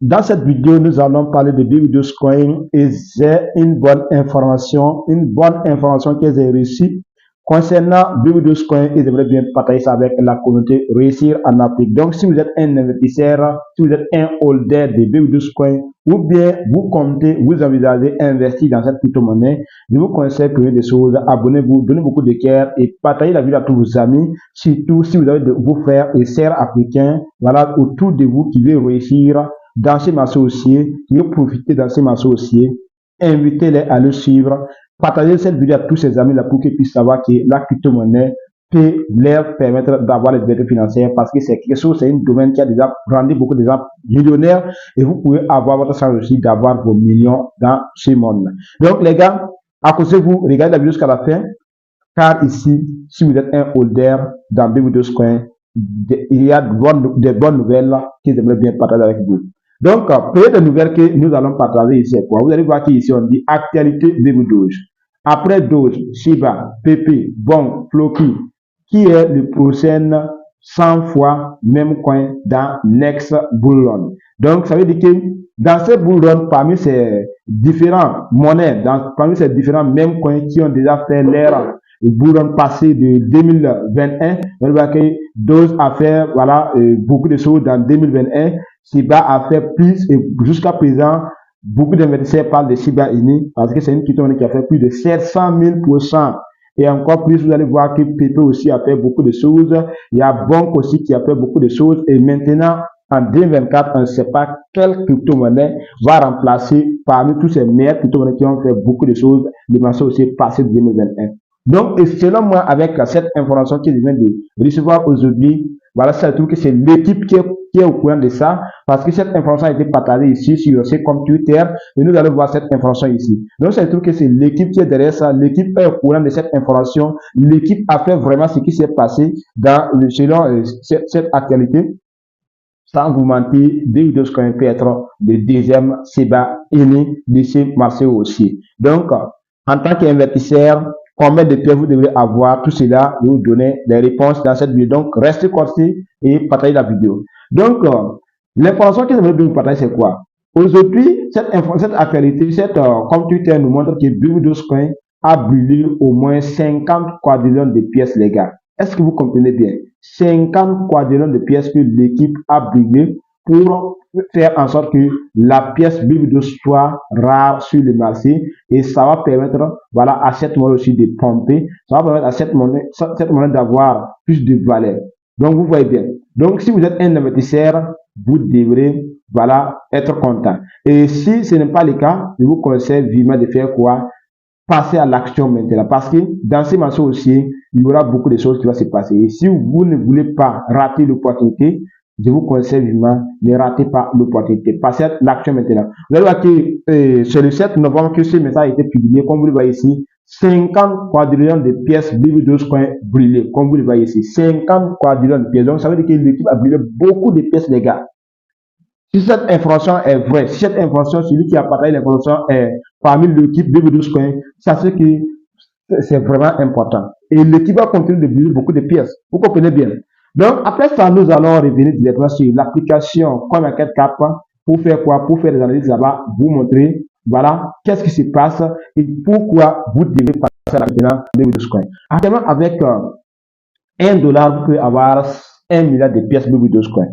Dans cette vidéo, nous allons parler de BB12 Coin et j'ai une bonne information que j'ai reçue concernant BB12 Coin et j'aimerais bien partager ça avec la communauté Réussir en Afrique. Donc, si vous êtes un investisseur, si vous êtes un holder de BB12 Coin ou bien vous comptez, vous envisagez investir dans cette crypto-monnaie, je vous conseille de des choses, abonnez-vous, donnez beaucoup de cœur et partagez la vidéo à tous vos amis, surtout si vous avez de vos frères et sœurs africains, voilà, autour de vous qui veulent réussir dans ces associés, qui veulent profiter dans ces associés, invitez-les à le suivre, partagez cette vidéo à tous ces amis-là pour qu'ils puissent savoir que la crypto-monnaie peut leur permettre d'avoir les libertés financières parce que c'est quelque chose, c'est un domaine qui a déjà rendu beaucoup de gens millionnaires et vous pouvez avoir votre chance aussi d'avoir vos millions dans ce monde. Donc les gars, accrochez-vous, regardez la vidéo jusqu'à la fin, car ici, si vous êtes un holder dans BB12 Coin, il y a de bonnes nouvelles que j'aimerais bien partager avec vous. Donc, première des nouvelles que nous allons partager ici, quoi. Vous allez voir qu'ici, on dit actualité BB12. Après Doge, Shiba, Pepe, Bon, Floki, qui est le prochain 100 fois même coin dans Next Bull Run. Donc, ça veut dire que dans ces bull run, parmi ces différents monnaies, parmi ces différents mêmes coins qui ont déjà fait l'ère bull run passé de 2021, on voit que Doge a fait voilà, beaucoup de choses dans 2021. Shiba a fait plus et jusqu'à présent, beaucoup d'investisseurs parlent de Shiba Inu parce que c'est une crypto-monnaie qui a fait plus de 700 000%. Et encore plus, vous allez voir que Pepe aussi a fait beaucoup de choses. Il y a Bonk aussi qui a fait beaucoup de choses. Et maintenant, en 2024, on ne sait pas quelle crypto-monnaie va remplacer parmi tous ces meilleures crypto-monnaies qui ont fait beaucoup de choses, les marchés aussi passés de 2021. Donc, et selon moi, avec cette information que je viens de recevoir aujourd'hui, voilà, ça trouve que c'est l'équipe qui est au courant de ça, parce que cette information a été partagée ici sur c'est comme Twitter, et nous allons voir cette information ici. Donc, ça trouve que c'est l'équipe qui est derrière ça, l'équipe est au courant de cette information, l'équipe a fait vraiment ce qui s'est passé selon cette actualité. Sans vous mentir, BB12 Coin peut être le deuxième Shiba Inu de ce marché aussi. Donc, en tant qu'investisseur, combien de pièces vous devez avoir, tout cela, je vais vous donner des réponses dans cette vidéo. Donc, restez connectés et partagez la vidéo. Donc, l'information que je vais vous partager, c'est quoi? Aujourd'hui, cette actualité, comme Twitter nous montre que BB12 Coin a brûlé au moins 50 quadrillions de pièces légales. Est-ce que vous comprenez bien? 50 quadrillions de pièces que l'équipe a brûlé pour faire en sorte que la pièce BB12 soit rare sur le marché et ça va permettre voilà, à cette monnaie aussi de pomper, ça va permettre à cette monnaie d'avoir plus de valeur. Donc vous voyez bien. Donc si vous êtes un investisseur, vous devrez voilà, être content. Et si ce n'est pas le cas, je vous conseille vivement de faire quoi? Passer à l'action maintenant. Parce que dans ces marchés aussi, il y aura beaucoup de choses qui vont se passer. Et si vous ne voulez pas rater l'opportunité, je vous conseille vivement, ne ratez pas l'opportunité. Passez à l'action maintenant. Vous allez voir que c'est le 7 novembre que ce message a été publié. Comme vous le voyez ici, 50 quadrillions de pièces BB12 Coin brûlées. Comme vous le voyez ici, 50 quadrillions de pièces. Donc, ça veut dire que l'équipe a brûlé beaucoup de pièces, les gars. Si cette information est vraie, si cette information, celui qui a partagé l'information est parmi l'équipe BB12 Coin, ça c'est que c'est vraiment important. Et l'équipe va continuer de brûler beaucoup de pièces. Vous comprenez bien. Donc, après ça, nous allons revenir directement sur l'application CoinMarketCap pour faire quoi? Pour faire des analyses là-bas, vous montrer, voilà, qu'est-ce qui se passe et pourquoi vous devez passer à maintenant BB12 Coin. Actuellement, avec $1, vous pouvez avoir 1 milliard de pièces BB12 Coin.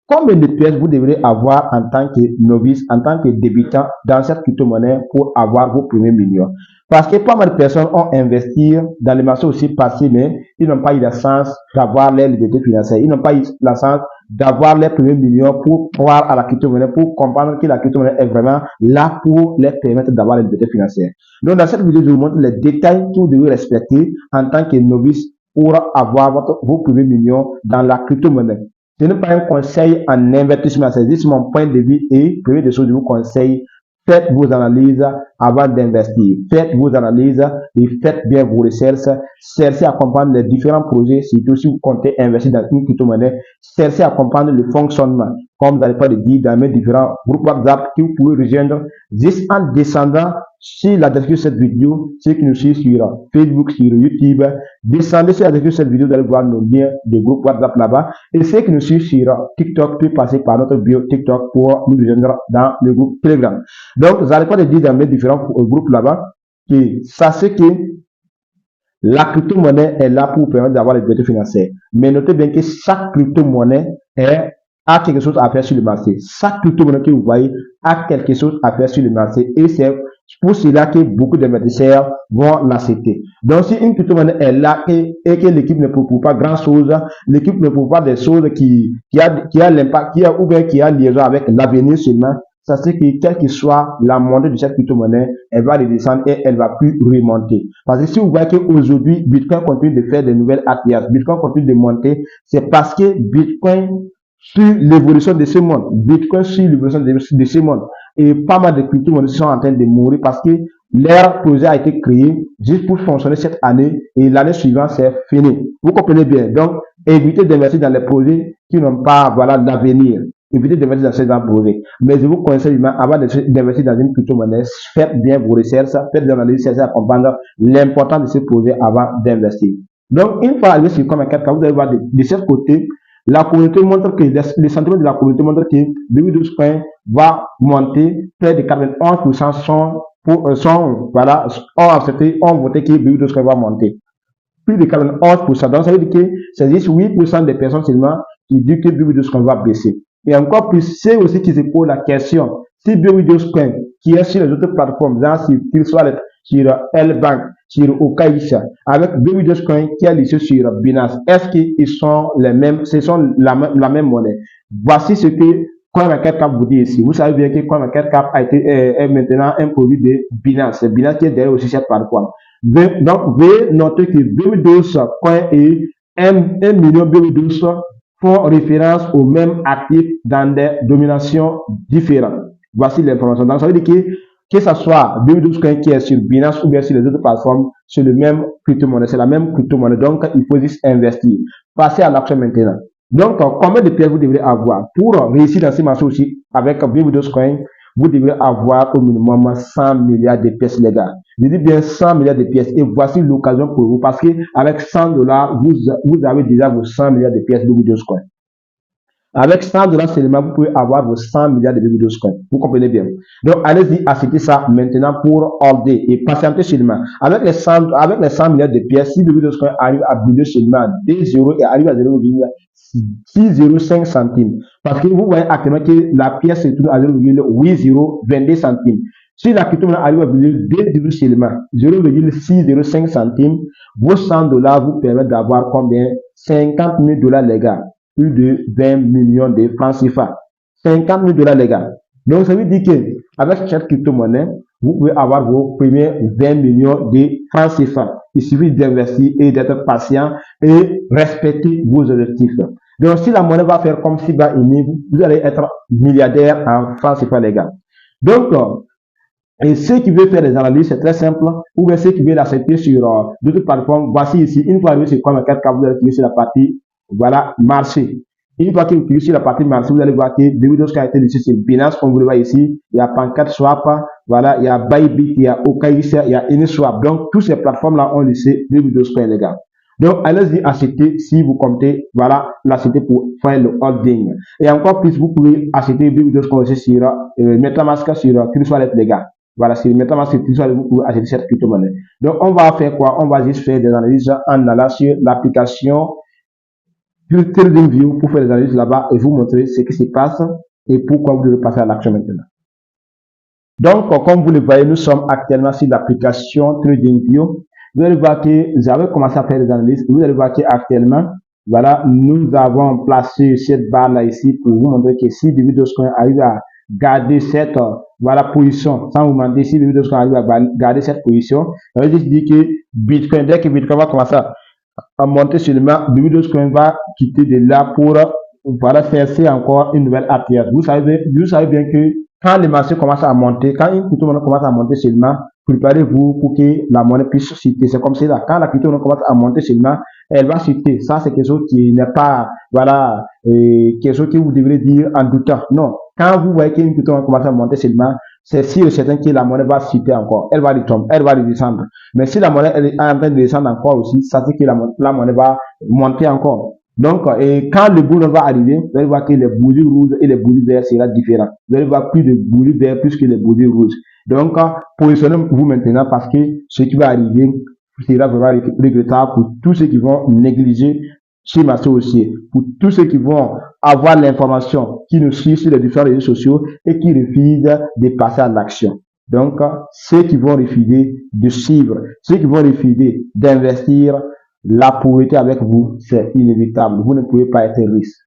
Combien de pièces vous devrez avoir en tant que novice, en tant que débutant dans cette crypto-monnaie pour avoir vos premiers millions? Parce que pas mal de personnes ont investi dans les marchés aussi passés, mais ils n'ont pas eu la chance d'avoir leur liberté financière. Ils n'ont pas eu la chance d'avoir les premiers millions pour croire à la crypto-monnaie, pour comprendre que la crypto-monnaie est vraiment là pour les permettre d'avoir la liberté financière. Donc, dans cette vidéo, je vous montre les détails que vous devez respecter en tant que novice pour avoir vos premiers millions dans la crypto-monnaie. Ce n'est pas un conseil en investissement, c'est juste mon point de vue et première des choses, je vous conseille, faites vos analyses avant d'investir. Faites vos analyses et faites bien vos recherches. Cherchez à comprendre les différents projets, surtout si vous comptez investir dans une crypto-monnaie. Cherchez à comprendre le fonctionnement. comme vous n'avez pas de dire, dans mes différents groupes WhatsApp que vous pouvez rejoindre juste en descendant sur la description de cette vidéo, ceux qui nous suivent sur Facebook, sur YouTube, descendez sur la description de cette vidéo, vous allez voir nos liens de groupe WhatsApp là-bas. Et ceux qui nous suivent sur TikTok peuvent passer par notre bio TikTok pour nous rejoindre dans le groupe Telegram. Donc, vous n'allez pas de dire dans mes différents groupes là-bas que sachez que la crypto-monnaie est là pour vous permettre d'avoir les libertés financières. Mais notez bien que chaque crypto-monnaie a quelque chose à faire sur le marché. Chaque crypto-monnaie que vous voyez a quelque chose à faire sur le marché. Et c'est pour cela que beaucoup d'investisseurs vont l'accepter. Donc, si une crypto-monnaie est là et que l'équipe ne propose pas grand-chose, l'équipe ne propose pas des choses qui a l'impact, ou bien qui a liaison avec l'avenir seulement, ça c'est que quelle que soit la montée de cette crypto-monnaie, elle va redescendre et elle va plus remonter. Parce que si vous voyez qu'aujourd'hui, Bitcoin continue de faire de nouvelles ATH, Bitcoin continue de monter, c'est parce que Bitcoin sur l'évolution de ce monde, Bitcoin sur l'évolution de ce monde, et pas mal de crypto-monnaies sont en train de mourir parce que leur projet a été créé juste pour fonctionner cette année et l'année suivante c'est fini. Vous comprenez bien. Donc, évitez d'investir dans les projets qui n'ont pas, voilà, d'avenir. Évitez d'investir dans ces projets. Mais je vous conseille avant d'investir dans une crypto-monnaie, faites bien vos recherches, faites des analyses, à comprendre l'importance de ces projets avant d'investir. Donc, une fois arrivé sur Coin24, vous allez voir de ce côté, la communauté montre que les sentiments de la communauté montrent que BB12Coin va monter. Près de 91% ont voté que BB12Coin va monter. Plus de 91%. Donc, ça veut dire que c'est juste 8% des personnes seulement qui disent que BB12Coin va baisser. Et encore plus, c'est aussi qui se pose la question. Si BB12Coin, qui est sur les autres plateformes, genre sur T-Wallet, sur L-Bank, sur Okaïcha, avec BB12Coin qui est listé sur Binance, est-ce qu'ils sont les mêmes, ce sont la même monnaie? Voici ce que Coin24Cap vous dit ici. Vous savez bien que Coin24Cap est maintenant un produit de Binance. C'est Binance qui est derrière aussi cette plateforme. Donc, veuillez noter que BB12Coin et 1 million BB12 font référence aux mêmes actifs dans des dominations différentes. Voici l'information. Donc, ça veut dire que ce soit BB12Coin qui est sur Binance ou bien sur les autres plateformes, c'est le même crypto-monnaie, c'est la même crypto-monnaie. Donc, il faut juste investir. Passez à l'action maintenant. Donc, combien de pièces vous devrez avoir? Pour réussir dans ces marchés aussi, avec BB12Coin, vous devrez avoir au minimum 100 milliards de pièces légales. Je dis bien 100 milliards de pièces. Et voici l'occasion pour vous, parce que avec 100 $, vous avez déjà vos 100 milliards de pièces BB12Coin. Avec 100 $ seulement, vous pouvez avoir vos 100 milliards de BB12Coin. Vous comprenez bien. Donc, allez-y, achetez ça maintenant pour holder et patienter seulement. Avec les 100 milliards de pièces, si BB12Coin arrive à brûler seulement 2 € et arrive à 0,605 centimes. Parce que vous voyez actuellement que la pièce se trouve à 0,8022 centimes. Si la crypto-monnaie arrive à brûler 2 € seulement, 0,605 centimes, vos 100 $ vous permettent d'avoir combien? 50 000 $ les gars. Plus de 20 millions de francs CFA. 50 000 $ les gars. Donc, ça veut dire que avec cette crypto-monnaie, vous pouvez avoir vos premiers 20 millions de francs CFA. Il suffit d'investir et d'être patient et respecter vos objectifs. Donc, si la monnaie va faire comme si vous allez être milliardaire en francs CFA, les gars. Donc, et ceux qui veulent faire des analyses, c'est très simple. Ou bien ceux qui veulent l'accepter sur d'autres plateformes, voici ici, une fois arrivé sur Coin24, vous allez cliquer sur la partie, voilà, marché. Une fois que vous cliquez sur la partie marché, vous allez voir que BB12Coin a été listé sur Binance, comme vous le voyez ici. Il y a Pancake Swap, voilà, il y a Bybit, il y a Okaïcha, il y a Uniswap. Donc, toutes ces plateformes-là ont listé BB12Coin, les gars. Donc, allez-y acheter si vous comptez, voilà, l'acheter pour faire le holding. Et encore plus, vous pouvez acheter BB12Coin aussi sur MetaMask, sur T-Wallet, les gars. Voilà, sur MetaMask, vous pouvez acheter cette crypto-monnaie. Donc, on va faire quoi? On va juste faire des analyses en allant sur l'application TradingView pour faire des analyses là-bas et vous montrer ce qui se passe et pourquoi vous devez passer à l'action maintenant. Donc, comme vous le voyez, nous sommes actuellement sur l'application TradingView. Vous allez voir que j'avais commencé à faire des analyses. Vous allez voir qu'actuellement, voilà, nous avons placé cette barre-là ici pour vous montrer que si BB12Coin arrive à garder cette voilà, position, sans vous demander si BB12Coin arrive à garder cette position, ça veut dire que Bitcoin, dès que Bitcoin va commencer à monter seulement, BB12Coin va quitter de là pour voilà, faire encore une nouvelle ATH. Vous savez bien que quand les marchés commencent à monter, quand une crypto-monnaie commence à monter seulement, préparez-vous pour que la monnaie puisse chuter. C'est comme ça, quand la crypto commence à monter seulement, elle va chuter. Ça, c'est quelque chose qui n'est pas, voilà, quelque chose que vous devrez dire en doutant. Non. Quand vous voyez qu'une crypto commence à monter seulement, c'est sûr et certain que la monnaie va chuter encore. Elle va retomber, elle va redescendre. Mais si la monnaie elle est en train de descendre encore aussi, ça veut dire que la monnaie va monter encore. Donc, et quand le boulot va arriver, vous allez voir que les bougies rouges et les bougies vertes seront différents. Vous allez voir plus de bougies vertes plus que les bougies rouges. Donc, positionnez-vous maintenant parce que ce qui va arriver sera vraiment regrettable pour tous ceux qui vont négliger ce marché haussier, pour tous ceux qui vont avoir l'information, qui nous suivent sur les différents réseaux sociaux et qui refusent de passer à l'action. Donc, ceux qui vont refuser de suivre, ceux qui vont refuser d'investir, la pauvreté avec vous, c'est inévitable. Vous ne pouvez pas être riche.